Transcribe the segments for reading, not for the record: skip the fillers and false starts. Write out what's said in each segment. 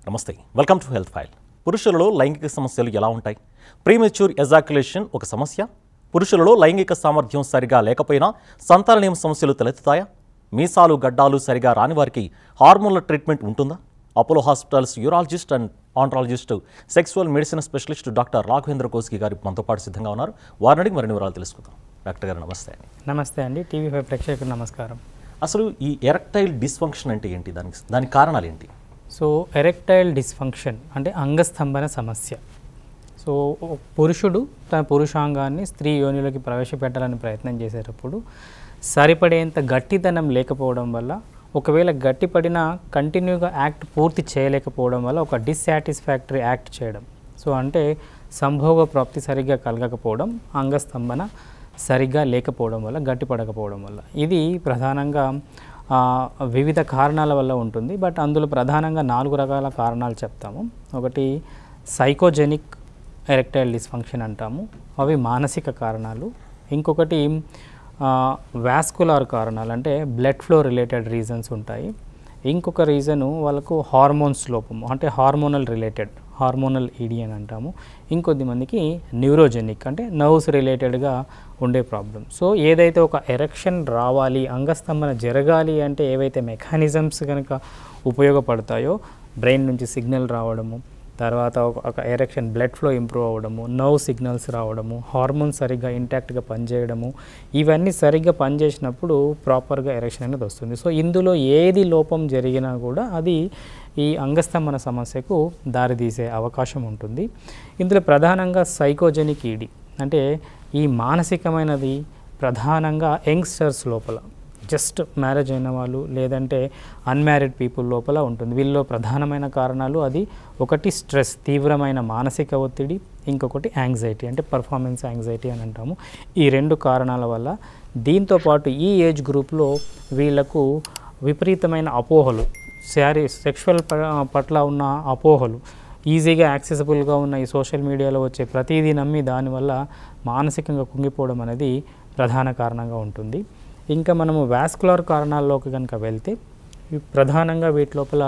నమస్తే, welcome to health file. పురుషులలో లైంగిక సమస్యలు ఎలా ఉంటాయి? ప్రీమెచ్యూర్ ఎజాక్యులేషన్ ఒక సమస్య. పురుషులలో లైంగిక సామర్థ్యం సరిగా లేకపోయినా సంతానలేం సమస్యలు తలెత్తుతాయా? మీసాలు గడ్డాలు సరిగా రాని వారికి హార్మోన్ల ట్రీట్మెంట్ ఉంటుందా? Apollo hospitals urologist and andrologist sexual medicine specialist doctor Raghavendra Kosgi గారు మనతో పాటు సిద్ధంగా ఉన్నారు. వారిని అడిగి మరిన్ని వివరాలు తెలుసుకుందాం. డాక్టర్ గారు నమస్తే. నమస్తే అండి. టీవీ5 ప్రేక్షకులకు నమస్కారం. అసలు ఈ ఎరెక్టైల్ డిస్ఫంక్షన్ అంటే ఏంటి? దానికి కారణాలు ఏంటి? సో ఎరెక్టైల్ డిస్ఫంక్షన్ అంటే అంగస్తంభన సమస్య. సో పురుషుడు తన పురుషాంగాన్ని స్త్రీ యోనిలోకి ప్రవేశపెట్టాలని ప్రయత్నం చేసేటప్పుడు సరిపడేంత గట్టితనం లేకపోవడం వల్ల, ఒకవేళ గట్టిపడినా కంటిన్యూగా యాక్ట్ పూర్తి చేయలేకపోవడం వల్ల ఒక డిస్సాటిస్ఫాక్టరీ యాక్ట్ చేయడం. సో అంటే సంభోగ ప్రాప్తి సరిగ్గా కలగకపోవడం, అంగస్తంభన సరిగ్గా లేకపోవడం వల్ల, గట్టిపడకపోవడం వల్ల. ఇది ప్రధానంగా వివిధ కారణాల వల్ల ఉంటుంది. బట్ అందులో ప్రధానంగా 4 రకాల కారణాలు చెప్తాము. ఒకటి సైకోజెనిక్ ఎరెక్టైల్ డిస్ఫంక్షన్ అంటాము, అవి మానసిక కారణాలు. ఇంకొకటి వాస్కులార్ కారణాలు, అంటే బ్లడ్ ఫ్లో రిలేటెడ్ రీజన్స్ ఉంటాయి. ఇంకొక రీజను వాళ్ళకు హార్మోన్స్ లోపము, అంటే హార్మోనల్ రిలేటెడ్, హార్మోనల్ ఈడీ అని అంటాము. ఇంకొద్ది మందికి న్యూరోజెనిక్, అంటే నర్వ్స్ రిలేటెడ్గా ఉండే ప్రాబ్లం. సో ఏదైతే ఒక ఎరెక్షన్ రావాలి, అంగస్తంభన జరగాలి అంటే ఏవైతే మెకానిజమ్స్ కనుక ఉపయోగపడతాయో, బ్రెయిన్ నుంచి సిగ్నల్ రావడము, తర్వాత ఒక ఎరెక్షన్ బ్లడ్ ఫ్లో ఇంప్రూవ్ అవ్వడము, నర్వ్ సిగ్నల్స్ రావడము, హార్మోన్స్ సరిగ్గా ఇంటాక్ట్గా పనిచేయడము, ఇవన్నీ సరిగ్గా పనిచేసినప్పుడు ప్రాపర్గా ఎరెక్షన్ అనేది వస్తుంది. సో ఇందులో ఏది లోపం జరిగినా కూడా అది ఈ అంగస్తంభన సమస్యకు దారితీసే అవకాశం ఉంటుంది. ఇందులో ప్రధానంగా సైకోజెనిక్ ఈడీ, అంటే ఈ మానసికమైనది ప్రధానంగా యంగ్స్టర్స్ లోపల, జస్ట్ మ్యారేజ్ అయిన వాళ్ళు లేదంటే అన్మ్యారీడ్ పీపుల్ లోపల ఉంటుంది. వీళ్ళలో ప్రధానమైన కారణాలు అది ఒకటి స్ట్రెస్, తీవ్రమైన మానసిక ఒత్తిడి, ఇంకొకటి యాంగ్జైటీ, అంటే పర్ఫార్మెన్స్ యాంగ్జైటీ అని అంటాము. ఈ 2 కారణాల వల్ల, దీంతోపాటు ఈ ఏజ్ గ్రూప్లో వీళ్ళకు విపరీతమైన అపోహలు, సెక్షువల్ పట్ల ఉన్న అపోహలు, ఈజీగా యాక్సెసిబుల్గా ఉన్న ఈ సోషల్ మీడియాలో వచ్చే ప్రతిదీ నమ్మి దానివల్ల మానసికంగా కుంగిపోవడం అనేది ప్రధాన కారణంగా ఉంటుంది. ఇంకా మనము వాస్కులర్ కారణాల్లోకి కనుక వెళ్తే ప్రధానంగా వీటి లోపల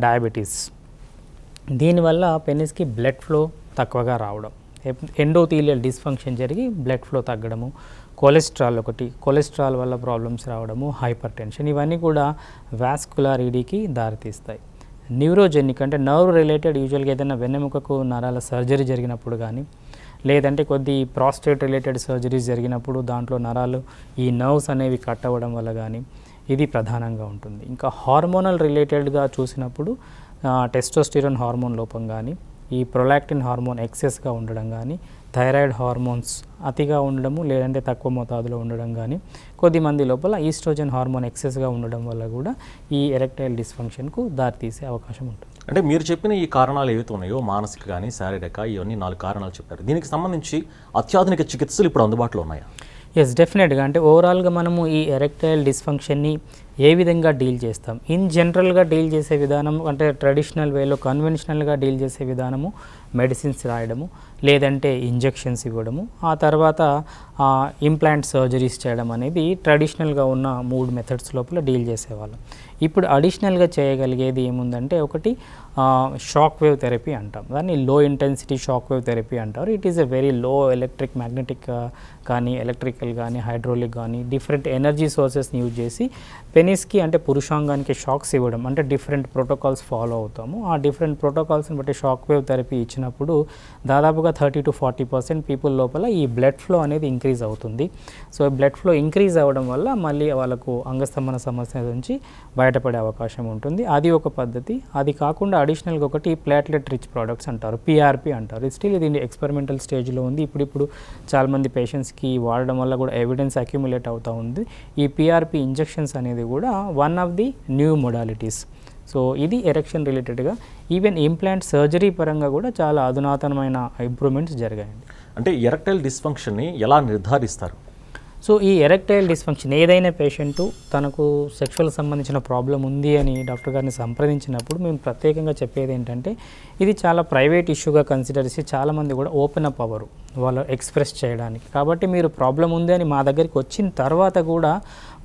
డయాబెటీస్, దీనివల్ల పెనిస్కి బ్లడ్ ఫ్లో తక్కువగా రావడం, ఎండోథీలియల్ డిస్ఫంక్షన్ జరిగి బ్లడ్ ఫ్లో తగ్గడము, కొలెస్ట్రాల్, ఒకటి కొలెస్ట్రాల్ వల్ల ప్రాబ్లమ్స్ రావడము, హైపర్ టెన్షన్, ఇవన్నీ కూడా వాస్కులర్ ఈడీకి దారితీస్తాయి. న్యూరోజెనిక్, అంటే నర్వ్ రిలేటెడ్, యూజువల్గా ఏదైనా వెన్నెముకకు నరాల సర్జరీ జరిగినప్పుడు కానీ, లేదంటే కొద్ది ప్రాస్టేట్ రిలేటెడ్ సర్జరీస్ జరిగినప్పుడు దాంట్లో నరాలు, ఈ నర్వ్స్ అనేవి కట్ అవ్వడం వల్ల కానీ ఇది ప్రధానంగా ఉంటుంది. ఇంకా హార్మోనల్ రిలేటెడ్గా చూసినప్పుడు టెస్టోస్టిరాన్ హార్మోన్ లోపం కానీ, ఈ ప్రొలాక్టిన్ హార్మోన్ ఎక్సెస్గా ఉండడం కానీ, థైరాయిడ్ హార్మోన్స్ అతిగా ఉండడము లేదంటే తక్కువ మోతాదులో ఉండడం కానీ, కొద్దిమంది లోపల ఈస్ట్రోజన్ హార్మోన్ ఎక్సెస్గా ఉండడం వల్ల కూడా ఈ ఎరెక్టైల్ డిస్ఫంక్షన్కు దారితీసే అవకాశం ఉంటుంది. అంటే మీరు చెప్పిన ఈ కారణాలు ఏవైతే ఉన్నాయో, మానసిక కానీ శారీరక, ఇవన్నీ 4 కారణాలు చెప్పారు. దీనికి సంబంధించి అత్యాధునిక చికిత్సలు ఇప్పుడు అందుబాటులో ఉన్నాయా? ఎస్, డెఫినెట్గా. అంటే ఓవరాల్గా మనము ఈ ఎరెక్టైల్ డిస్ఫంక్షన్ని ఏ విధంగా డీల్ చేస్తాం? ఇన్ జనరల్గా డీల్ చేసే విధానం, అంటే ట్రెడిషనల్ వేలో కన్వెన్షనల్గా డీల్ చేసే విధానము మెడిసిన్స్ రాయడము, లేదంటే ఇంజెక్షన్స్ ఇవ్వడము, ఆ తర్వాత ఇంప్లాంట్ సర్జరీస్ చేయడం అనేది ట్రెడిషనల్గా ఉన్న 3 మెథడ్స్ లోపల డీల్ చేసేవాళ్ళం. ఇప్పుడు అడిషనల్గా చేయగలిగేది ఏముందంటే, ఒకటి షాక్ వేవ్ థెరపీ అంటాం, దాన్ని low intensity shock wave therapy అంటారు. It is a very low electric, magnetic కానీ, ఎలక్ట్రికల్ కానీ, హైడ్రోలిక్ కానీ, డిఫరెంట్ ఎనర్జీ సోర్సెస్ని యూజ్ చేసి పెనిస్కి, అంటే పురుషాంగానికి షాక్స్ ఇవ్వడం, అంటే డిఫరెంట్ ప్రోటోకాల్స్ ఫాలో అవుతాము. ఆ డిఫరెంట్ ప్రోటోకాల్స్ని బట్టి షాక్ వేవ్ థెరపీ ఇచ్చినప్పుడు దాదాపుగా 30 to 40% పీపుల్ లోపల ఈ బ్లడ్ ఫ్లో అనేది ఇంక్రీజ్ అవుతుంది. సో బ్లడ్ ఫ్లో ఇంక్రీజ్ అవ్వడం వల్ల మళ్ళీ వాళ్ళకు అంగస్తంభన సమస్య నుంచి బయటపడే అవకాశం ఉంటుంది. అది ఒక పద్ధతి. అది కాకుండా అడిషనల్గా ఒకటి ప్లాట్లెట్ రిచ్ ప్రోడక్ట్స్ అంటారు, పిఆర్పి అంటారు. స్టిల్ ఇది ఎక్స్పెరిమెంటల్ స్టేజ్లో ఉంది. ఇప్పుడు చాలామంది పేషెంట్స్కి వాడడం వల్ల కూడా ఎవిడెన్స్ అక్యుములేట్ అవుతూ ఉంది. ఈ పిఆర్పి ఇంజెక్షన్స్ అనేది కూడా one of the new modalities. So ఇది ఎరెక్షన్ రిలేటెడ్గా. ఈవెన్ ఇంప్లాంట్ సర్జరీ పరంగా కూడా చాలా అధునాతనమైన ఇంప్రూవ్మెంట్స్ జరిగాయండి. అంటే ఎరెక్టైల్ డిస్ఫంక్షన్ని ఎలా నిర్ధారిస్తారు? సో ఈ ఎరెక్టైల్ డిస్ఫంక్షన్, ఏదైనా పేషెంటు తనకు సెక్షువల్ సంబంధించిన ప్రాబ్లం ఉంది అని డాక్టర్ గారిని సంప్రదించినప్పుడు మేము ప్రత్యేకంగా చెప్పేది ఏంటంటే, ఇది చాలా ప్రైవేట్ ఇష్యూగా కన్సిడర్ చేసి చాలామంది కూడా ఓపెన్ అప్ అవ్వరు. వాళ్ళు ఎక్స్ప్రెస్ చేయడానికి. కాబట్టి మీరు ప్రాబ్లం ఉంది అని మా దగ్గరికి వచ్చిన తర్వాత కూడా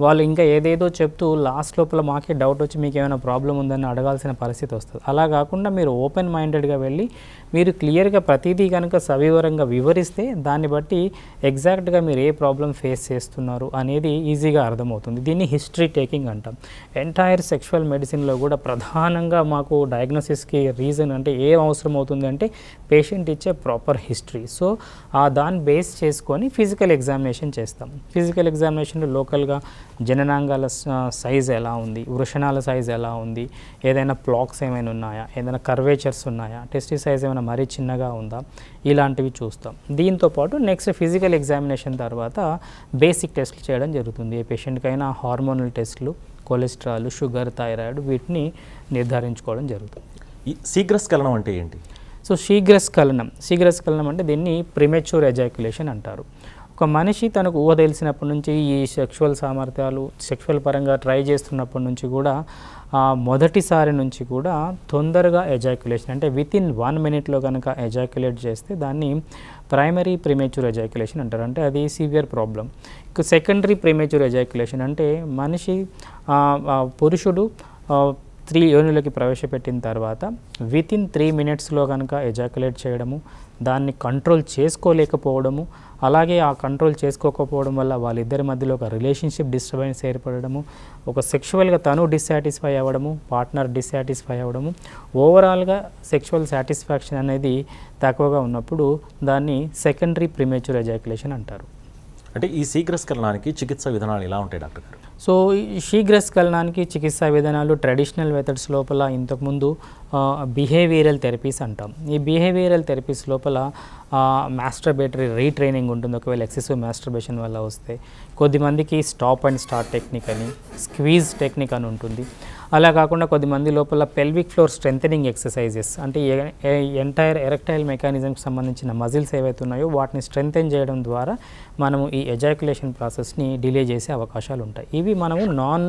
వాళ్ళు ఇంకా ఏదేదో చెప్తూ లాస్ట్ లోపల మాకే డౌట్ వచ్చి మీకు ఏమైనా ప్రాబ్లం ఉందని అడగాల్సిన పరిస్థితి వస్తుంది. అలా కాకుండా మీరు ఓపెన్ మైండెడ్గా వెళ్ళి మీరు క్లియర్గా ప్రతిదీ కనుక సవివరంగా వివరిస్తే దాన్ని బట్టి ఎగ్జాక్ట్గా మీరు ఏ ప్రాబ్లం ఫేస్ చేస్తున్నారు అనేది ఈజీగా అర్థమవుతుంది. దీన్ని హిస్టరీ టేకింగ్ అంటాం. ఎంటైర్ సెక్షువల్ మెడిసిన్లో కూడా ప్రధానంగా మాకు డయాగ్నోసిస్కి రీజన్ అంటే ఏం అవసరం అవుతుంది అంటే పేషెంట్ ఇచ్చే ప్రాపర్ హిస్టరీ. సో దాన్ని బేస్ చేసుకొని ఫిజికల్ ఎగ్జామినేషన్ చేస్తాం. ఫిజికల్ ఎగ్జామినేషన్లో లోకల్గా జననాంగాల సైజ్ ఎలా ఉంది, వృషణాల సైజ్ ఎలా ఉంది, ఏదైనా ప్లాక్స్ ఏమైనా ఉన్నాయా, ఏదైనా కర్వేచర్స్ ఉన్నాయా, టెస్టి సైజ్ ఏమైనా మరీ చిన్నగా ఉందా, ఇలాంటివి చూస్తాం. దీంతోపాటు నెక్స్ట్ ఫిజికల్ ఎగ్జామినేషన్ తర్వాత బేసిక్ టెస్ట్లు చేయడం జరుగుతుంది. ఏ పేషెంట్కైనా హార్మోనల్ టెస్ట్లు, కొలెస్ట్రాల్, షుగర్, థైరాయిడ్ వీటిని నిర్ధారించుకోవడం జరుగుతుంది. ఈ శీఘ్రస్ఖలనం అంటే ఏంటి? సో శీఘ్రస్ఖలనం అంటే దీన్ని ప్రిమెచ్యూర్ ఎజాక్యులేషన్ అంటారు. ఒక మనిషి తనకు ఊహ తెలిసినప్పటి నుంచి ఈ సెక్షువల్ సామర్థ్యాలు సెక్షువల్ పరంగా ట్రై చేస్తున్నప్పటి నుంచి కూడా మొదటిసారి నుంచి కూడా తొందరగా ఎజాక్యులేషన్ అంటే వితిన్ 1 minute కనుక ఎజాక్యులేట్ చేస్తే దాన్ని ప్రైమరీ ప్రిమేచ్యూర్ ఎజాక్యులేషన్ అంటారు. అంటే అది సివియర్ ప్రాబ్లం. ఇక సెకండరీ ప్రిమేచ్యూర్ ఎజాక్యులేషన్ అంటే మనిషి పురుషుడు 3 యోనులకి ప్రవేశపెట్టిన తర్వాత వితిన్ 3 minutes కనుక ఎజాక్యులేట్ చేయడము, దాన్ని కంట్రోల్ చేసుకోలేకపోవడము, అలాగే ఆ కంట్రోల్ చేసుకోకపోవడం వల్ల వాళ్ళిద్దరి మధ్యలో ఒక రిలేషన్షిప్ డిస్టర్బెన్స్ ఏర్పడము, ఒక సెక్షువల్గా తను డిస్సాటిస్ఫై అవ్వడము, పార్ట్నర్ డిస్సాటిస్ఫై అవ్వడము, ఓవరాల్గా సెక్షువల్ సాటిస్ఫాక్షన్ అనేది తక్కువగా ఉన్నప్పుడు దాన్ని సెకండరీ ప్రిమేచ్యూర్ ఎజాక్యులేషన్ అంటారు. అంటే ఈ శీఘ్రస్ఖలనానికి చికిత్సా విధానాలు ఎలా ఉంటాయి డాక్టర్ గారు? సో ఈ శీఘ్రస్ఖలనానికి చికిత్సా విధానాలు ట్రెడిషనల్ మెథడ్స్ లోపల ఇంతకుముందు బిహేవియరల్ థెరపీస్ అంటాం. ఈ బిహేవియరల్ థెరపీస్ లోపల మాస్టర్బేటరీ రీట్రైనింగ్ ఉంటుంది ఒకవేళ ఎక్సెసివ్ మాస్టర్బేషన్ వల్ల వస్తే. కొద్దిమందికి స్టాప్ అండ్ స్టార్ట్ టెక్నిక్ అని, స్క్వీజ్ టెక్నిక్ అని ఉంటుంది. అలా కాకుండా కొద్దిమంది లోపల పెల్విక్ ఫ్లోర్ స్ట్రెంథనింగ్ ఎక్సర్సైజెస్ అంటే ఎంటైర్ ఎరెక్టైల్ మెకానిజంకి సంబంధించిన మజిల్స్ ఏవైతే ఉన్నాయో వాటిని స్ట్రెంథెన్ చేయడం ద్వారా మనము ఈ ఎజాక్యులేషన్ ప్రాసెస్ని డిలే చేసే అవకాశాలు ఉంటాయి. ఇవి మనము నాన్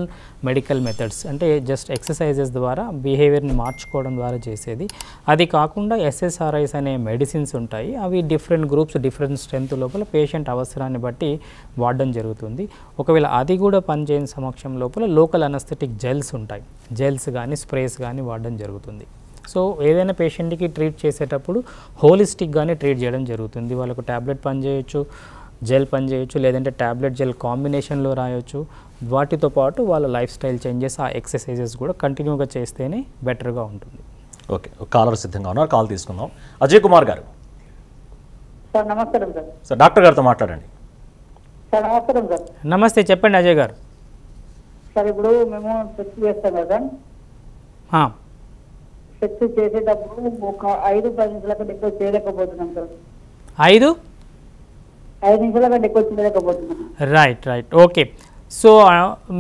మెడికల్ మెథడ్స్ అంటే జస్ట్ ఎక్సర్సైజెస్ ద్వారా బిహేవియర్ని మార్చుకోవడం ద్వారా చేసేది. అది కాకుండా ఎస్ఎస్ఆర్ఐస్ అనే మెడిసిన్స్ ఉంటాయి. అవి డిఫరెంట్ గ్రూప్స్ డిఫరెంట్ స్ట్రెంత్ లోపల పేషెంట్ అవసరాన్ని బట్టి వాడడం జరుగుతుంది. ఒకవేళ అది కూడా పనిచేయని సమక్షం లోపల లోకల్ అనస్థెటిక్ జెల్స్ ఉంటాయి. జెల్స్ కానీ స్ప్రేస్ కానీ వాడడం జరుగుతుంది. సో ఏదైనా పేషెంట్కి ట్రీట్ చేసేటప్పుడు హోలిస్టిక్గానే ట్రీట్ చేయడం జరుగుతుంది. వాళ్ళకు ట్యాబ్లెట్ పనిచేయచ్చు, జెల్ పనిచేయచ్చు, లేదంటే ట్యాబ్లెట్ జెల్ కాంబినేషన్లో రాయొచ్చు. వాటితో పాటు వాళ్ళ లైఫ్ స్టైల్ చేంజెస్ ఆ ఎక్సర్సైజెస్ కూడా కంటిన్యూగా చేస్తేనే బెటర్గా ఉంటుంది. ఓకే, కాలర్ సిద్ధంగా ఉన్నారు, కాల్ తీసుకుందాం. అజయ్ కుమార్ గారు. సార్ నమస్కారం సార్. సార్ డాక్టర్ గారితో మాట్లాడండి. సార్ నమస్కారం సార్. నమస్తే, చెప్పండి అజయ్ గారు. సార్ ఇప్పుడు మేము సెక్స్ చేస్తాం కదా, సెక్స్ చేసేటప్పుడు ఒక 5-10 నిమిషాల కంటే ఎక్కువ చేయలేకపోతున్నాం సార్. 5 నిమిషాల కంటే ఎక్కువ చేయలేకపోతున్నాం. Right, okay. సో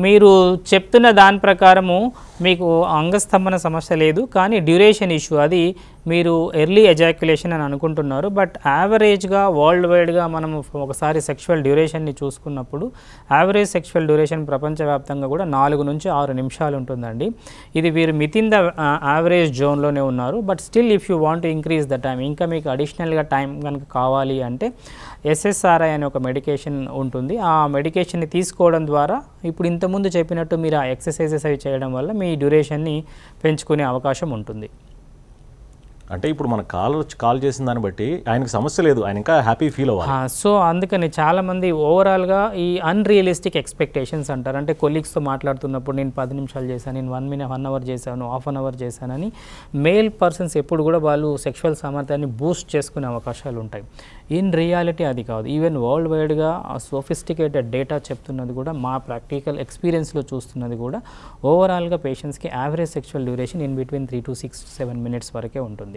మీరు చెప్తున్న దాని ప్రకారము మీకు అంగస్తంభన సమస్య లేదు, కానీ డ్యూరేషన్ ఇష్యూ అది మీరు ఎర్లీ ఎజాక్యులేషన్ అని అనుకుంటున్నారు. బట్ యావరేజ్గా వరల్డ్ వైడ్గా మనం ఒకసారి సెక్షువల్ డ్యూరేషన్ని చూసుకున్నప్పుడు యావరేజ్ సెక్షువల్ డ్యూరేషన్ ప్రపంచవ్యాప్తంగా కూడా 4 నుంచి 6 నిమిషాలు ఉంటుందండి. ఇది వీరు మితిన్ ద యావరేజ్ జోన్లోనే ఉన్నారు. But still if you want to increase the time, ఇంకా మీకు అడిషనల్గా టైం కనుక కావాలి అంటే ఎస్ఎస్ఆర్ఐ అనే ఒక మెడికేషన్ ఉంటుంది. ఆ మెడికేషన్ని తీసుకోవడం ద్వారా ఇప్పుడు ఇంతకుముందు చెప్పినట్టు మీరు ఆ ఎక్సర్సైజెస్ అవి చేయడం వల్ల మీ డ్యూరేషన్ని పెంచుకునే అవకాశం ఉంటుంది. అంటే ఇప్పుడు మన కాల్ చేసిన దాన్ని బట్టి ఆయనకు సమస్య లేదు, ఆయన ఇంకా హ్యాపీ ఫీల్ అవ్వాలి. సో అందుకని చాలామంది ఓవరాల్గా ఈ అన్రియలిస్టిక్ ఎక్స్పెక్టేషన్స్ అంటారు. అంటే కొలీగ్స్తో మాట్లాడుతున్నప్పుడు నేను 10 నిమిషాలు చేశాను, నేను 1 అవర్ చేశాను, హాఫ్ అన్ అవర్ చేశానని మేల్ పర్సన్స్ ఎప్పుడు కూడా వాళ్ళు సెక్షువల్ సామర్థ్యాన్ని బూస్ట్ చేసుకునే అవకాశాలు ఉంటాయి. ఇన్ రియాలిటీ అది కాదు. ఈవెన్ వరల్డ్ వైడ్గా సోఫిస్టికేటెడ్ డేటా చెప్తున్నది కూడా, మా ప్రాక్టికల్ ఎక్స్పీరియన్స్లో చూస్తున్నది కూడా, ఓవరాల్గా పేషెంట్స్కి average sexual duration in between 3 to 7 minutes వరకే ఉంటుంది.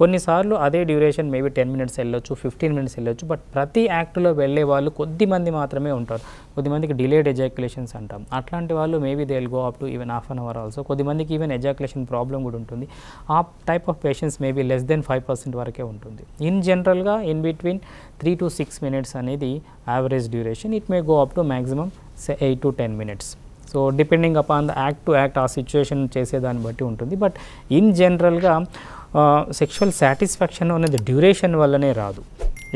కొన్నిసార్లు అదే డ్యూరేషన్ మేబీ 10 minutes వెళ్ళొచ్చు, 15 minutes వెళ్ళొచ్చు. బట్ ప్రతి యాక్ట్లో వెళ్ళే వాళ్ళు కొద్దిమంది మాత్రమే ఉంటారు. కొద్దిమందికి డిలేడ్ ఎజాక్యులేషన్స్ అంటాం. అట్లాంటి వాళ్ళు maybe they will go up to even half an hour also. కొద్దిమందికి ఈవెన్ ఎజాక్యులేషన్ ప్రాబ్లం కూడా ఉంటుంది. ఆ type of patients maybe less than 5% వరకే ఉంటుంది. ఇన్ జనరల్గా ఇన్ బిట్వీన్ 3 to 6 minutes అనేది average duration. It may go up to maximum 8 to 10 minutes. So depending upon the act to act ఆ situation చేసేదాన్ని బట్టి ఉంటుంది. బట్ ఇన్ జనరల్గా sexual satisfaction అనేది డ్యూరేషన్ వల్లనే రాదు.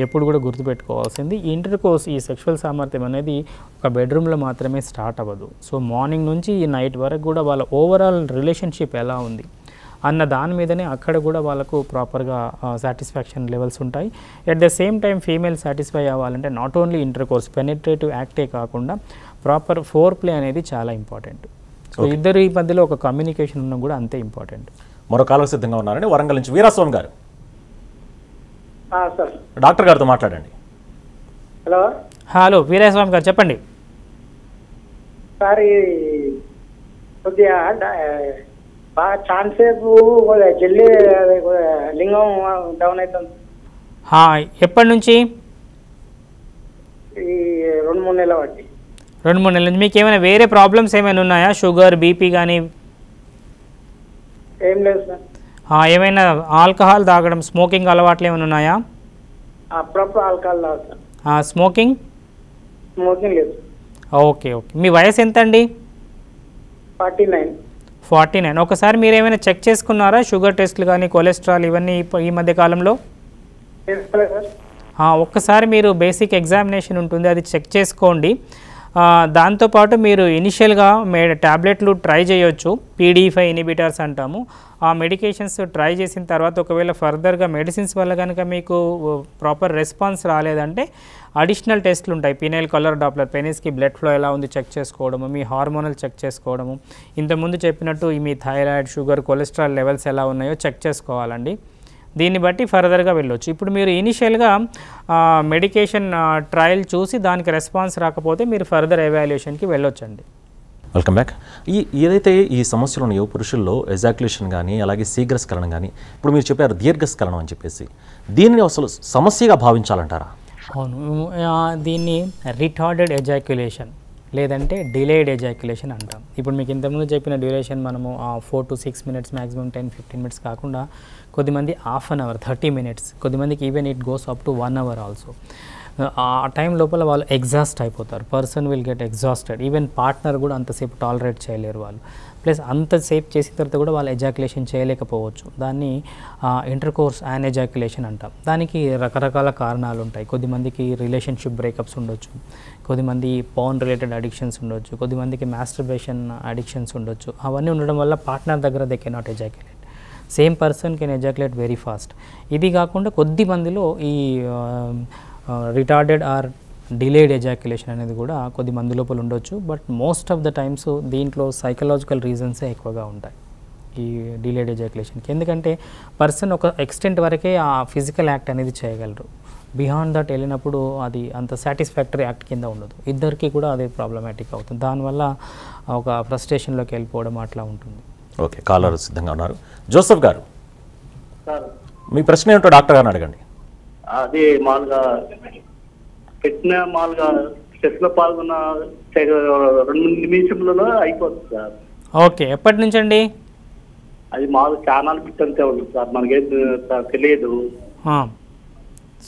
ఎప్పుడు కూడా గుర్తుపెట్టుకోవాల్సింది ఈ ఇంటర్కోర్స్, ఈ సెక్షువల్ సామర్థ్యం అనేది ఒక బెడ్రూమ్లో మాత్రమే స్టార్ట్ అవ్వదు. సో మార్నింగ్ నుంచి ఈ నైట్ వరకు కూడా వాళ్ళ ఓవరాల్ రిలేషన్షిప్ ఎలా ఉంది అన్న దాని మీదనే అక్కడ కూడా వాళ్ళకు ప్రాపర్గా సాటిస్ఫాక్షన్ లెవెల్స్ ఉంటాయి. At the same time female satisfy అవ్వాలంటే నాట్ ఓన్లీ ఇంటర్కోర్స్, పెనిట్రేటివ్ యాక్టే కాకుండా ప్రాపర్ ఫోర్ ప్లే అనేది చాలా ఇంపార్టెంట్. సో ఇద్దరు ఈ మధ్యలో ఒక కమ్యూనికేషన్ ఉన్న కూడా అంతే ఇంపార్టెంట్. మరో కాలం సిద్ధంగా ఉన్నారని వరంగల్ నుంచి వీరాస్వామి గారు. సార్ డాక్టర్ గారితో మాట్లాడండి. హలో హలో వీరాస్వామి గారు చెప్పండి. సార్ కొద్దిగా బాగా ఛాన్స్ సేపు జల్లి లింగం డౌన్ అవుతుంది. ఎప్పటి నుంచి? ఈ 2-3 నెలల బట్టి. 2-3 నెలల నుంచి. మీకు ఏమైనా వేరే ప్రాబ్లమ్స్ ఏమైనా ఉన్నాయా? షుగర్, బీపీ కానీ? ఏం లేదు సార్. ఏమైనా ఆల్కహాల్ తాగడం, స్మోకింగ్ అలవాట్లు ఏమైనా ఉన్నాయా? అప్పుడప్పుడు ఆల్కహాల్ తాగుతాను. స్మోకింగ్? స్మోకింగ్ లేదు. Okay okay. మీ వయసు ఎంత అండి? 49. ఒకసారి మీరు ఏమైనా చెక్ చేసుకున్నారా? షుగర్ టెస్ట్లు కానీ, కొలెస్ట్రాల్ ఇవన్నీ ఈ మధ్య కాలంలో? ఒక్కసారి మీరు బేసిక్ ఎగ్జామినేషన్ ఉంటుంది, అది చెక్ చేసుకోండి. దాంతోపాటు మీరు ఇనిషియల్గా ట్యాబ్లెట్లు ట్రై చేయొచ్చు, PDE5 ఇన్హిబిటర్స్ అంటాము. ఆ మెడికేషన్స్ ట్రై చేసిన తర్వాత ఒకవేళ ఫర్దర్గా మెడిసిన్స్ వల్ల కనుక మీకు ప్రాపర్ రెస్పాన్స్ రాలేదంటే అడిషనల్ టెస్ట్లు ఉంటాయి. పీనైల్ కలర్ డాప్లర్, పెనిస్కి బ్లడ్ ఫ్లో ఎలా ఉంది చెక్ చేసుకోవడము, మీ హార్మోనల్ చెక్ చేసుకోవడము, ఇంతకుముందు చెప్పినట్టు మీ థైరాయిడ్, షుగర్, కొలెస్ట్రాల్ లెవెల్స్ ఎలా ఉన్నాయో చెక్ చేసుకోవాలండి. దీన్ని బట్టి ఫర్దర్గా వెళ్ళొచ్చు. ఇప్పుడు మీరు ఇనిషియల్గా మెడికేషన్ ట్రయల్ చూసి దానికి రెస్పాన్స్ రాకపోతే మీరు ఫర్దర్ ఎవాల్యుయేషన్కి వెళ్ళొచ్చండి. Welcome back. ఏదైతే ఈ సమస్యలు ఉన్నాయో పురుషుల్లో ఎజాక్యులేషన్ కానీ అలాగే శీఘ్రస్ఖలనం కానీ, ఇప్పుడు మీరు చెప్పారు దీర్ఘస్ఖలనం అని చెప్పేసి, దీనిని అసలు సమస్యగా భావించాలంటారా? అవును, దీన్ని రిటార్డెడ్ ఎజాక్యులేషన్ లేదంటే డిలేడ్ ఎజాక్యులేషన్ అంటాం. ఇప్పుడు మీకు ఇంతకుముందు చెప్పిన డ్యూరేషన్ మనము 4 to 6 minutes, మ్యాక్సిమం 10-15 minutes కాకుండా కొద్దిమంది హాఫ్ అన్ అవర్, 30 minutes, కొద్దిమందికి even it goes up to 1 hour also. ఆ టైం లోపల వాళ్ళు ఎగ్జాస్ట్ అయిపోతారు. Person will get exhausted. Even partner కూడా అంతసేపు టాలరేట్ చేయలేరు వాళ్ళు. ప్లస్ అంతసేపు చేసిన తర్వాత కూడా వాళ్ళు ఎజాక్యులేషన్ చేయలేకపోవచ్చు. దాన్ని ఇంటర్కోర్స్ అండ్ ఎజాక్యులేషన్ అంటాం. దానికి రకరకాల కారణాలు ఉంటాయి. కొద్దిమందికి రిలేషన్షిప్ బ్రేకప్స్ ఉండొచ్చు, కొద్దిమంది పార్న్ రిలేటెడ్ అడిక్షన్స్ ఉండొచ్చు, కొద్దిమందికి మాస్టర్బేషన్ అడిక్షన్స్ ఉండొచ్చు. అవన్నీ ఉండడం వల్ల పార్ట్నర్ దగ్గర they cannot ejaculate. Same person can ejaculate very fast. ఇది కాకుండా కొద్ది మందిలో ఈ రిటార్డెడ్ ఆర్ డిలేడ్ ఎజాక్యులేషన్ అనేది కూడా కొద్ది మంది లోపల ఉండొచ్చు. But most of the times దీంట్లో సైకలాజికల్ రీజన్సే ఎక్కువగా ఉంటాయి ఈ డిలేడ్ ఎజాక్యులేషన్కి. ఎందుకంటే పర్సన్ ఒక ఎక్స్టెంట్ వరకే ఆ ఫిజికల్ యాక్ట్ అనేది చేయగలరు. బియాండ్ దట్ వెళ్ళినప్పుడు అది అంత సాటిస్ఫాక్టరీ యాక్ట్ కింద ఉండదు. ఇద్దరికి కూడా అదే ప్రాబ్లమాటిక్ అవుతుంది. దానివల్ల ఒక ఫ్రస్ట్రేషన్లోకి వెళ్ళిపోవడం అట్లా ఉంటుంది. ఓకే, కాలర్ సిద్ధంగా ఉన్నారు. జోసెఫ్ గారు, మీ ప్రశ్న ఏమిటో డాక్టర్ గారిని అడగండి. అది మామూలుగా సెట్లో పాల్గొన్న 2 నిమిషంలో అయిపోతుంది సార్. ఓకే, ఎప్పటి నుంచి అండి? అది మామూలు ఛానల్ బిట్ అంతే ఉంటుంది సార్, మనకేం తెలియదు.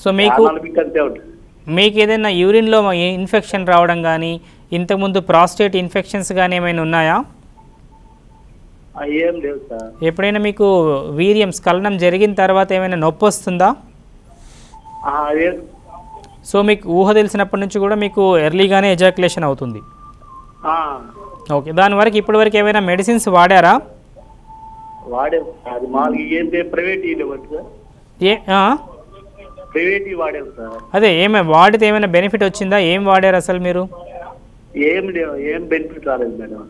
సో మీకు బిట్ అంతే ఉంటుంది. మీకు ఏదైనా యూరిన్లో ఇన్ఫెక్షన్ రావడం కానీ, ఇంతకుముందు ప్రాస్టేట్ ఇన్ఫెక్షన్స్ కానీ ఏమైనా ఉన్నాయా? ఏం లేదు సార్. ఎప్పుడైనా మీకు వీర్యం స్ఖలనం జరిగిన తర్వాత ఏమైనా నొప్పి వస్తుందా? సో మీకు ఊహ తెలిసినప్పటి నుంచి కూడా మీకు ఎర్లీగానే ఎజాక్యులేషన్ అవుతుంది. ఓకే, దాని వరకు ఇప్పటి వరకు ఏమైనా మెడిసిన్స్ వాడారా? వాడాం. అది మామూలుగా ఏం ప్రైవేట్ ప్రైవేట్ వాడాం సార్. అదే వాడితే ఏమైనా బెనిఫిట్ వచ్చిందా? ఏం వాడారు అసలు మీరు? ఏం బెనిఫిట్ రాలేదు మేడం.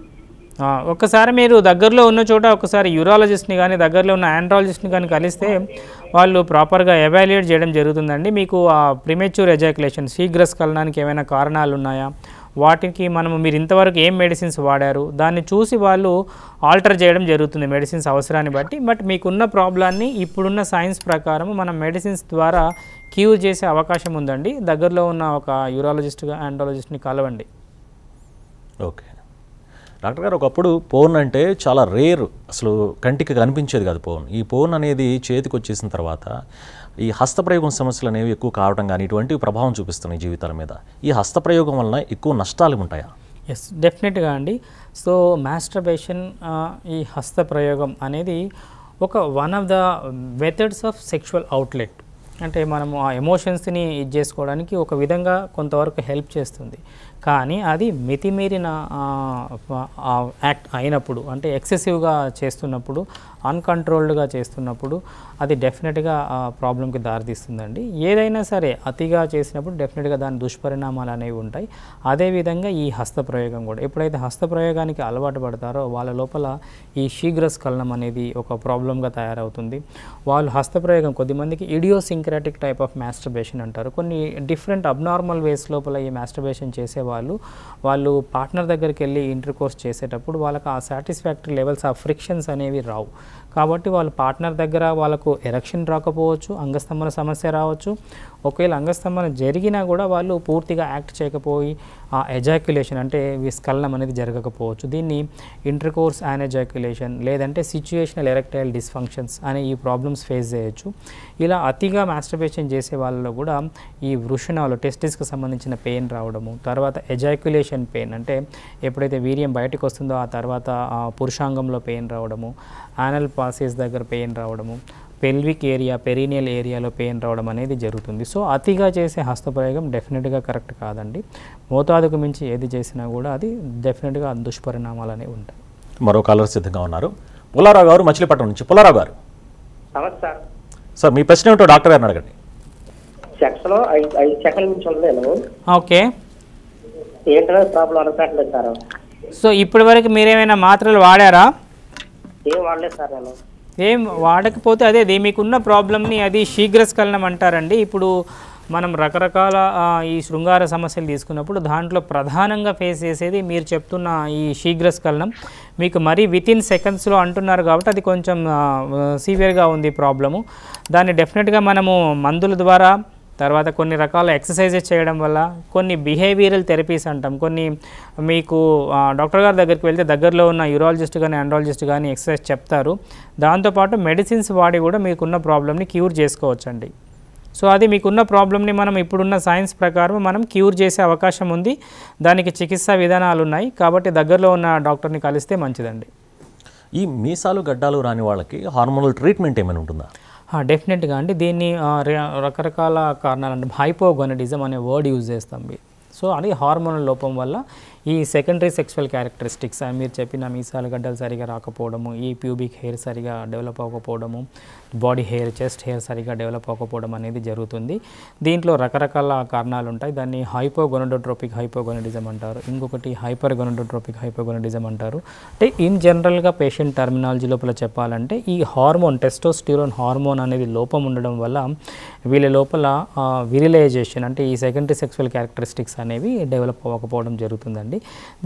ఒక్కసారి మీరు దగ్గరలో ఉన్న చోట ఒకసారి యూరాలజిస్ట్ని కానీ దగ్గరలో ఉన్న ఆండ్రాలజిస్ట్ని కానీ కలిస్తే వాళ్ళు ప్రాపర్గా ఎవాల్యుయేట్ చేయడం జరుగుతుందండి. మీకు ఆ ప్రిమెచ్యూర్ ఎజాక్యులేషన్, శీఘ్రస్ఖలనానికి ఏమైనా కారణాలు ఉన్నాయా, వాటికి మీరు ఇంతవరకు ఏం మెడిసిన్స్ వాడారు, దాన్ని చూసి వాళ్ళు ఆల్టర్ చేయడం జరుగుతుంది మెడిసిన్స్ అవసరాన్ని బట్టి. బట్ మీకున్న ప్రాబ్లాన్ని ఇప్పుడున్న సైన్స్ ప్రకారం మనం మెడిసిన్స్ ద్వారా క్యూర్ చేసే అవకాశం ఉందండి. దగ్గరలో ఉన్న ఒక యూరాలజిస్ట్గా ఆండ్రాలజిస్ట్ని కలవండి. ఓకే డాక్టర్ గారు, ఒకప్పుడు పోర్న్ అంటే చాలా రేర్, అసలు కంటికి కనిపించేది కాదు పోర్న్. ఈ పోర్న్ అనేది చేతికి వచ్చేసిన తర్వాత ఈ హస్తప్రయోగం సమస్యలు అనేవి ఎక్కువ కావడం కానీ ఇటువంటి ప్రభావం చూపిస్తున్నాయి జీవితాల మీద. ఈ హస్తప్రయోగం వలన ఎక్కువ నష్టాలు ఉంటాయా? ఎస్, డెఫినెట్గా అండి. సో మాస్టర్బేషన్, ఈ హస్తప్రయోగం అనేది one of the methods of sexual outlet. అంటే మనము ఆ ఎమోషన్స్ని ఇది చేసుకోవడానికి ఒక విధంగా కొంతవరకు హెల్ప్ చేస్తుంది. కానీ అది మితిమీరిన యాక్ట్ అయినప్పుడు, అంటే ఎక్సెసివ్గా చేస్తున్నప్పుడు, అన్కంట్రోల్డ్గా చేస్తున్నప్పుడు అది డెఫినెట్గా ప్రాబ్లంకి దారితీస్తుందండి. ఏదైనా సరే అతిగా చేసినప్పుడు డెఫినెట్గా దాని దుష్పరిణామాలు అనేవి ఉంటాయి. అదేవిధంగా ఈ హస్తప్రయోగం కూడా, ఎప్పుడైతే హస్తప్రయోగానికి అలవాటు పడతారో వాళ్ళ లోపల ఈ శీఘ్రస్ఖలనం అనేది ఒక ప్రాబ్లంగా తయారవుతుంది. వాళ్ళు హస్తప్రయోగం కొద్దిమందికి ఇడియోసింక్రాటిక్ టైప్ ఆఫ్ మాస్టర్బేషన్ అంటారు. కొన్ని డిఫరెంట్ అబ్నార్మల్ వేస్ లోపల ఈ మాస్టర్బేషన్ వాళ్ళు పార్ట్నర్ దగ్గరికి వెళ్ళి ఇంటర్కోర్స్ చేసేటప్పుడు వాళ్ళకి ఆ సాటిస్ఫాక్టరీ లెవెల్స్, ఆ ఫ్రిక్షన్స్ అనేవి రావు. కాబట్టి వాళ్ళ పార్ట్నర్ దగ్గర వాళ్ళకు ఎరెక్షన్ రాకపోవచ్చు, అంగస్తంభన సమస్య రావచ్చు. ఒకవేళ అంగస్తంభన జరిగినా కూడా వాళ్ళు పూర్తిగా యాక్ట్ చేయకపోయి ఆ ఎజాక్యులేషన్ అంటే విస్కలనం అనేది జరగకపోవచ్చు. దీన్ని ఇంటర్కోర్స్ యానెజాక్యులేషన్ లేదంటే సిచ్యుయేషనల్ ఎరెక్టైల్ డిస్ఫంక్షన్స్ అనే ఈ ప్రాబ్లమ్స్ ఫేస్ చేయొచ్చు. ఇలా అతిగా మాస్టర్బేషన్ చేసే వాళ్ళలో కూడా ఈ వృషణాలు, టెస్టిస్కి సంబంధించిన పెయిన్ రావడము, తర్వాత ఎజాక్యులేషన్ పెయిన్ అంటే ఎప్పుడైతే వీర్యం బయటకు వస్తుందో ఆ తర్వాత పురుషాంగంలో పెయిన్ రావడము, యానల్ పాసెస్ దగ్గర పెయిన్ రావడము, పెల్విక్ ఏరియా, పెరీనియల్ ఏరియాలో పెయిన్ రావడం అనేది జరుగుతుంది. సో అతిగా చేసే హస్తప్రయోగం డెఫినెట్గా కరెక్ట్ కాదండి. మోతాదుకు మించి ఏది చేసినా కూడా అది డెఫినెట్గా దుష్పరిణామాలు అనేవి ఉంటాయి. మరో కాలర్ సిద్ధంగా ఉన్నారు. పుల్లారావు గారు మచిలీపట్నం నుంచి. పుల్లారావు గారు సార్, మీ ప్రశ్న ఏమిటో డాక్టర్ గారిని అడగండి. సెక్స్లో 5 సెకండ్ల నుంచి ఉండలేను. ఓకే, ఏంటో ప్రాబ్లం అనట్లేదు సార్. సో ఇప్పటి వరకు మీరేమైనా మాత్రలు వాడారా? ఏం వాడలేదు సార్ నేను. ఏం వాడకపోతే అదే మీకున్న ప్రాబ్లమ్ని అది శీఘ్రస్ఖలనం అంటారండి. ఇప్పుడు మనం రకరకాల ఈ శృంగార సమస్యలు తీసుకున్నప్పుడు దాంట్లో ప్రధానంగా ఫేస్ చేసేది మీరు చెప్తున్న ఈ శీఘ్రస్ఖలనం. మీకు మరీ వితిన్ సెకండ్స్లో అంటున్నారు కాబట్టి అది కొంచెం సివియర్గా ఉంది ప్రాబ్లము. దాన్ని డెఫినెట్గా మనము మందుల ద్వారా, తర్వాత కొన్ని రకాల ఎక్సర్సైజెస్ చేయడం వల్ల, కొన్ని బిహేవియరల్ థెరపీస్ అంటాం, కొన్ని మీకు డాక్టర్ గారి దగ్గరికి వెళ్తే దగ్గరలో ఉన్న యూరాలజిస్ట్ కానీ ఆండ్రాలజిస్ట్ కానీ ఎక్సర్సైజ్ చెప్తారు. దాంతోపాటు మెడిసిన్స్ వాడి కూడా మీకున్న ప్రాబ్లమ్ని క్యూర్ చేసుకోవచ్చండి. సో అది మీకున్న ప్రాబ్లమ్ని మనం ఇప్పుడున్న సైన్స్ ప్రకారం మనం క్యూర్ చేసే అవకాశం ఉంది. దానికి చికిత్సా విధానాలు ఉన్నాయి. కాబట్టి దగ్గరలో ఉన్న డాక్టర్ని కలిస్తే మంచిదండి. ఈ మీసాలు గడ్డాలు రాని వాళ్ళకి హార్మోనల్ ట్రీట్మెంట్ ఏమైనా ఉంటుందా? డెఫినెట్గా అండి. దీన్ని రకరకాల కారణాలు అంటే హైపోగొనడిజం అనే వర్డ్ యూజ్ చేస్తాం. సో అది హార్మోనల్ లోపం వల్ల ఈ సెకండరీ సెక్సువల్ క్యారెక్టరిస్టిక్స్ అని మీరు చెప్పిన మీసాల గడ్డలు సరిగా రాకపోవడము, ఈ ప్యూబిక్ హెయిర్ సరిగా డెవలప్ అవ్వకపోవడము, బాడీ హెయిర్, చెస్ట్ హెయిర్ సరిగా డెవలప్ అవ్వకపోవడం అనేది జరుగుతుంది. దీంట్లో రకరకాల కారణాలు ఉంటాయి. దాన్ని హైపోగొనడోట్రోపిక్ హైపోగొనడిజం అంటారు, ఇంకొకటి హైపర్ గొనడోట్రోపిక్ హైపోగొనడిజం అంటారు. అంటే ఇన్ జనరల్గా పేషెంట్ టర్మినాలజీ లోపల చెప్పాలంటే ఈ హార్మోన్, టెస్టోస్టిరోన్ హార్మోన్ అనేది లోపం ఉండడం వల్ల వీళ్ళ లోపల విరిలైజేషన్ అంటే ఈ సెకండరీ సెక్సువల్ క్యారెక్టరిస్టిక్స్ అనేవి డెవలప్ అవ్వకపోవడం జరుగుతుందండి.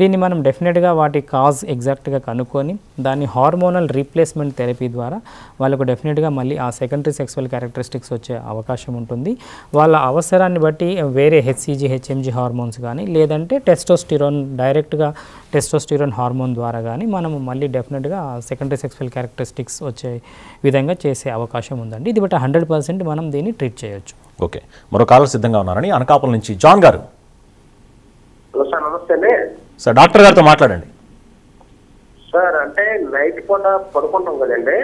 దీన్ని మనం డెఫినెట్గా వాటి కాజ్ ఎగ్జాక్ట్గా కనుక్కొని దాన్ని హార్మోనల్ రీప్లేస్మెంట్ థెరపీ ద్వారా వాళ్ళకు డెఫినెట్గా మళ్ళీ ఆ సెకండరీ సెక్సువల్ క్యారెక్టరిస్టిక్స్ వచ్చే అవకాశం ఉంటుంది. వాళ్ళ అవసరాన్ని బట్టి వేరే హెచ్సిజీ, హెచ్ఎంజీ హార్మోన్స్ కానీ లేదంటే టెస్టోస్టిరోన్, డైరెక్ట్గా టెస్టోస్టిరోన్ హార్మోన్ ద్వారా కానీ మనము మళ్ళీ డెఫినెట్గా సెకండరీ సెక్సువల్ క్యారెక్టరిస్టిక్స్ వచ్చే విధంగా చేసే అవకాశం ఉందండి. ఇది బట్టి 100% మనం దీన్ని ట్రీట్ చేయొచ్చు. ఓకే, మరో కాలర్ సిద్ధంగా ఉన్నారని అనకాపల్లి నుంచి జాన్ గారు. హలో సార్, నమస్తే అండి. సార్, డాక్టర్ గారితో మాట్లాడండి. సార్ అంటే నైట్ పూట పడుకుంటాం కదండి,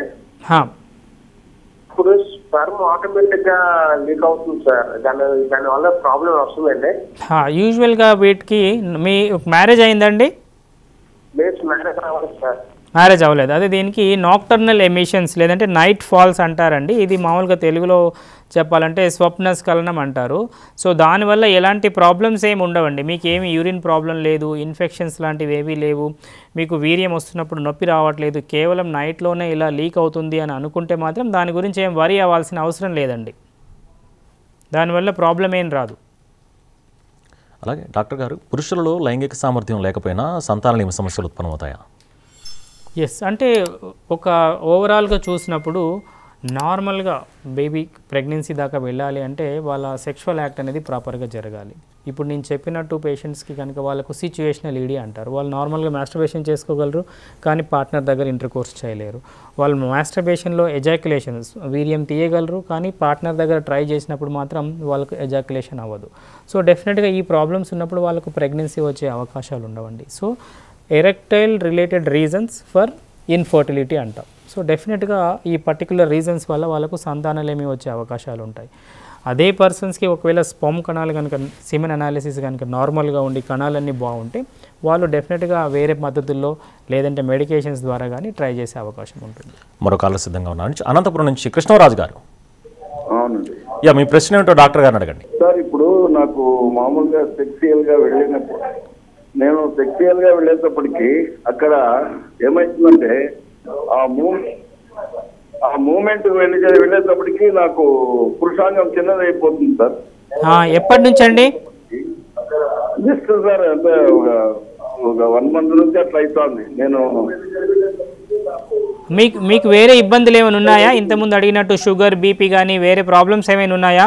ఇప్పుడు స్పర్మ్ ఆటోమేటిక్ గా లీక్ అవుతుంది సార్. దానివల్ల ప్రాబ్లం వస్తుందండి. యూజువల్గా వీటికి మీ మ్యారేజ్ అయిందండి? మ్యారేజ్ రావాలి సార్. మ్యారేజ్ అవ్వలేదు. అదే దీనికి నాక్టర్నల్ ఎమిషన్స్ లేదంటే నైట్ ఫాల్స్ అంటారండి. ఇది మామూలుగా తెలుగులో చెప్పాలంటే స్వప్నస్ఖలనం అంటారు. సో దానివల్ల ఎలాంటి ప్రాబ్లమ్స్ ఏమి ఉండవండి. మీకు ఏమి యూరిన్ ప్రాబ్లం లేదు, ఇన్ఫెక్షన్స్ లాంటివి ఏవీ లేవు, మీకు వీర్యం వస్తున్నప్పుడు నొప్పి రావట్లేదు, కేవలం నైట్లోనే ఇలా లీక్ అవుతుంది అని అనుకుంటే మాత్రం దాని గురించి ఏం వరీ అవ్వాల్సిన అవసరం లేదండి. దానివల్ల ప్రాబ్లం ఏం రాదు. అలాగే డాక్టర్ గారు, పురుషులలో లైంగిక సామర్థ్యం లేకపోయినా సంతానలేమి సమస్యలు ఉత్పన్నమవుతాయా? ఎస్, అంటే ఒక ఓవరాల్గా చూసినప్పుడు నార్మల్గా బేబీ ప్రెగ్నెన్సీ దాకా వెళ్ళాలి అంటే వాళ్ళ సెక్షువల్ యాక్ట్ అనేది ప్రాపర్గా జరగాలి. ఇప్పుడు నేను చెప్పినట్టు పేషెంట్స్కి కనుక వాళ్ళకు సిచ్యువేషనల్ ఈడీ అంటారు. వాళ్ళు నార్మల్గా మాస్టర్బేషన్ చేసుకోగలరు కానీ పార్ట్నర్ దగ్గర ఇంటర్కోర్స్ చేయలేరు. వాళ్ళు మాస్టర్బేషన్లో ఎజాక్యులేషన్స్ వీర్యం తీయగలరు కానీ పార్ట్నర్ దగ్గర ట్రై చేసినప్పుడు మాత్రం వాళ్ళకు ఎజాక్యులేషన్ అవ్వదు. సో డెఫినెట్గా ఈ ప్రాబ్లమ్స్ ఉన్నప్పుడు వాళ్ళకు ప్రెగ్నెన్సీ వచ్చే అవకాశాలు ఉండవండి. So erectile related reasons for infertility అంటాం. సో సో డెఫినెట్గా ఈ పర్టికులర్ రీజన్స్ వల్ల వాళ్ళకు సంతానలేమి వచ్చే అవకాశాలు ఉంటాయి. అదే పర్సన్స్కి ఒకవేళ స్పర్మ్ కణాలు కనుక సిమెన్ అనాలిసిస్ కనుక నార్మల్గా ఉండి కణాలన్నీ బాగుంటే వాళ్ళు డెఫినెట్గా వేరే పద్ధతుల్లో లేదంటే మెడికేషన్స్ ద్వారా కానీ ట్రై చేసే అవకాశం ఉంటుంది. మరో కాలం సిద్ధంగా ఉన్నాను. అనంతపురం నుంచి కృష్ణరాజు గారు. అవునండి. మీ ప్రశ్న ఏమిటో డాక్టర్ గారిని అడగండి. సార్, ఇప్పుడు నాకు మామూలుగా సెక్సువల్గా వెళ్ళేటప్పటికి అక్కడ ఏమవుతుందంటే ఆ మూమెంట్ వెళ్ళేటప్పటికి నాకు పురుషాంగం చిన్నదైపోతుంది సార్. ఎప్పటి నుంచి అండి? జస్ట్ సార్ అంటే ఒక 1 month నుంచి అట్లా అవుతుంది. నేను మీకు వేరే ఇబ్బందులు ఏమైనా ఉన్నాయా? ఇంతకుముందు అడిగినట్టు షుగర్, బీపీ కానీ వేరే ప్రాబ్లమ్స్ ఏమైనా ఉన్నాయా?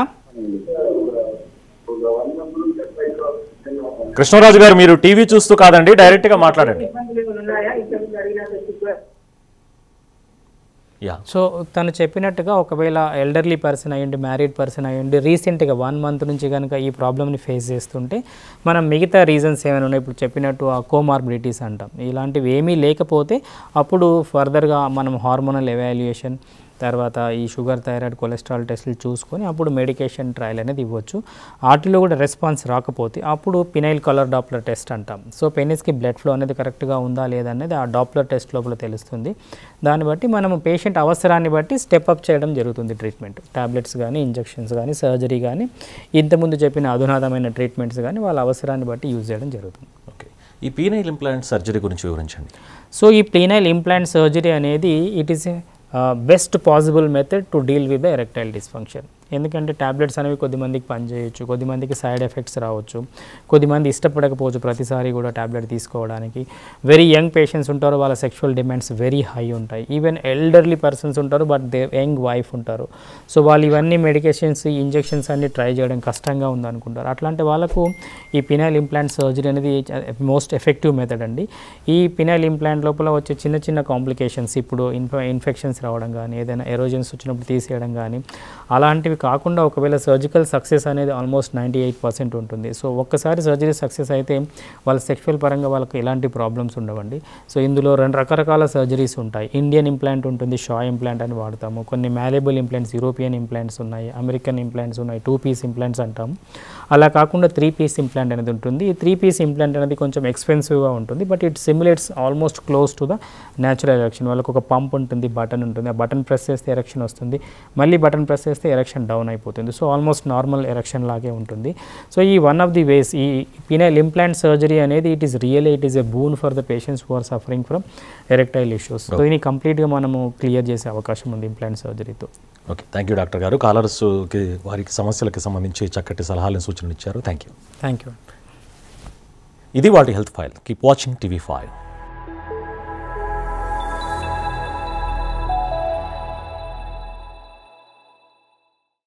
కృష్ణరాజు గారు, మీరు టీవీ చూస్తూ కాదండి, డైరెక్ట్గా మాట్లాడండి. సో తను చెప్పినట్టుగా ఒకవేళ ఎల్డర్లీ పర్సన్ అయ్యండి, మ్యారీడ్ పర్సన్ అయ్యండి, రీసెంట్గా 1 month నుంచి కనుక ఈ ప్రాబ్లమ్ని ఫేస్ చేస్తుంటే మనం మిగతా రీజన్స్ ఏమైనా ఉన్నాయి, ఇప్పుడు చెప్పినట్టు ఆ కోమార్బిడిటీస్ అంటాం, ఇలాంటివి ఏమీ లేకపోతే అప్పుడు ఫర్దర్గా మనం హార్మోనల్ ఎవాల్యుయేషన్ తర్వాత ఈ షుగర్, థైరాయిడ్, కొలెస్ట్రాల్ టెస్టులు చూసుకొని అప్పుడు మెడికేషన్ ట్రయల్ అనేది ఇవ్వచ్చు. వాటిలో కూడా రెస్పాన్స్ రాకపోతే అప్పుడు పినైల్ కలర్ డాప్లర్ టెస్ట్ అంటాం. సో పెనిస్కి బ్లడ్ ఫ్లో అనేది కరెక్ట్గా ఉందా లేదా అనేది ఆ డాప్లర్ టెస్ట్ లోపల తెలుస్తుంది. దాన్ని బట్టి మనము పేషెంట్ అవసరాన్ని బట్టి స్టెప్ అప్ చేయడం జరుగుతుంది ట్రీట్మెంట్. టాబ్లెట్స్ కానీ, ఇంజెక్షన్స్ కానీ, సర్జరీ కానీ, ఇంతకుముందు చెప్పిన అధునాతమైన ట్రీట్మెంట్స్ కానీ వాళ్ళ అవసరాన్ని బట్టి యూజ్ చేయడం జరుగుతుంది. ఓకే, ఈ పీనైల్ ఇంప్లాంట్ సర్జరీ గురించి వివరించండి. సో ఈ పీనైల్ ఇంప్లాంట్ సర్జరీ అనేది it is best possible method to deal with the erectile dysfunction. ఎందుకంటే ట్యాబ్లెట్స్ అనేవి కొద్దిమందికి పనిచేయచ్చు, కొద్దిమందికి సైడ్ ఎఫెక్ట్స్ రావచ్చు, కొద్దిమంది ఇష్టపడకపోవచ్చు ప్రతిసారి కూడా ట్యాబ్లెట్ తీసుకోవడానికి. వెరీ యంగ్ పేషెంట్స్ ఉంటారు, వాళ్ళ సెక్షువల్ డిమాండ్స్ వెరీ హై ఉంటాయి. ఈవెన్ ఎల్డర్లీ పర్సన్స్ ఉంటారు, బట్ దే యంగ్ వైఫ్ ఉంటారు. సో వాళ్ళు ఇవన్నీ మెడికేషన్స్, ఇంజెక్షన్స్ అన్ని ట్రై చేయడం కష్టంగా ఉందనుకుంటారు. అట్లాంటి వాళ్ళకు ఈ పినైల్ ఇంప్లాంట్ సర్జరీ అనేది మోస్ట్ ఎఫెక్టివ్ మెథడ్ అండి. ఈ పినైల్ ఇంప్లాంట్ లోపల వచ్చే చిన్న చిన్న కాంప్లికేషన్స్, ఇప్పుడు ఇన్ఫెక్షన్స్ రావడం కానీ, ఏదైనా ఎరోజన్స్ వచ్చినప్పుడు తీసేయడం కానీ, అలాంటివి కాకుండా ఒకవేళ సర్జికల్ సక్సెస్ అనేది ఆల్మోస్ట్ 98% ఉంటుంది. సో ఒక్కసారి సర్జరీ సక్సెస్ అయితే వాళ్ళ సెక్షువల్ పరంగా వాళ్ళకి ఎలాంటి ప్రాబ్లమ్స్ ఉండవండి. సో ఇందులో 2 రకరకాల సర్జరీస్ ఉంటాయి. ఇండియన్ ఇంప్లాంట్ ఉంటుంది, షా ఇంప్లాంట్ అని వాడతాము. కొన్ని మ్యాలేబుల్ ఇంప్లాంట్స్, యూరోపియన్ ఇంప్లాంట్స్ ఉన్నాయి, అమెరికన్ ఇంప్లాంట్స్ ఉన్నాయి, 2 piece ఇంప్లాంట్స్ అంటాము. అలా కాకుండా 3 piece ఇంప్లాంట్ అనేది ఉంటుంది. ఈ 3 piece ఇంప్లాంట్ అనేది కొంచెం ఎక్స్పెన్సివ్గా ఉంటుంది, but it simulates almost close to the natural erection. వాళ్ళకి ఒక పంప్ ఉంటుంది, బటన్ ఉంటుంది, ఆ బటన్ ప్రెస్ చేస్తే ఎరెక్షన్ వస్తుంది, మళ్ళీ బటన్ ప్రెస్ చేస్తే ఎరెక్షన్ డౌన్ అయిపోతుంది. సో ఆల్మోస్ట్ నార్మల్ ఎరెక్షన్ లాగే ఉంటుంది. సో ఈ వన్ ఆఫ్ ది వేస్ ఈ పినైల్ ఇంప్లాంట్ సర్జరీ అనేది it is a boon for the patients who are suffering from erectile issues. So దీన్ని కంప్లీట్గా మనము క్లియర్ చేసే అవకాశం ఉంది ఇంప్లాంట్ సర్జరీతో. ఓకే, థ్యాంక్ యూ డాక్టర్ గారు. కాలర్స్కి వారికి సమస్యలకు సంబంధించి చక్కటి సలహాలను సూచనలు ఇచ్చారు. Thank you. Thank you. ఇది వాటి health file. Keep watching TV5.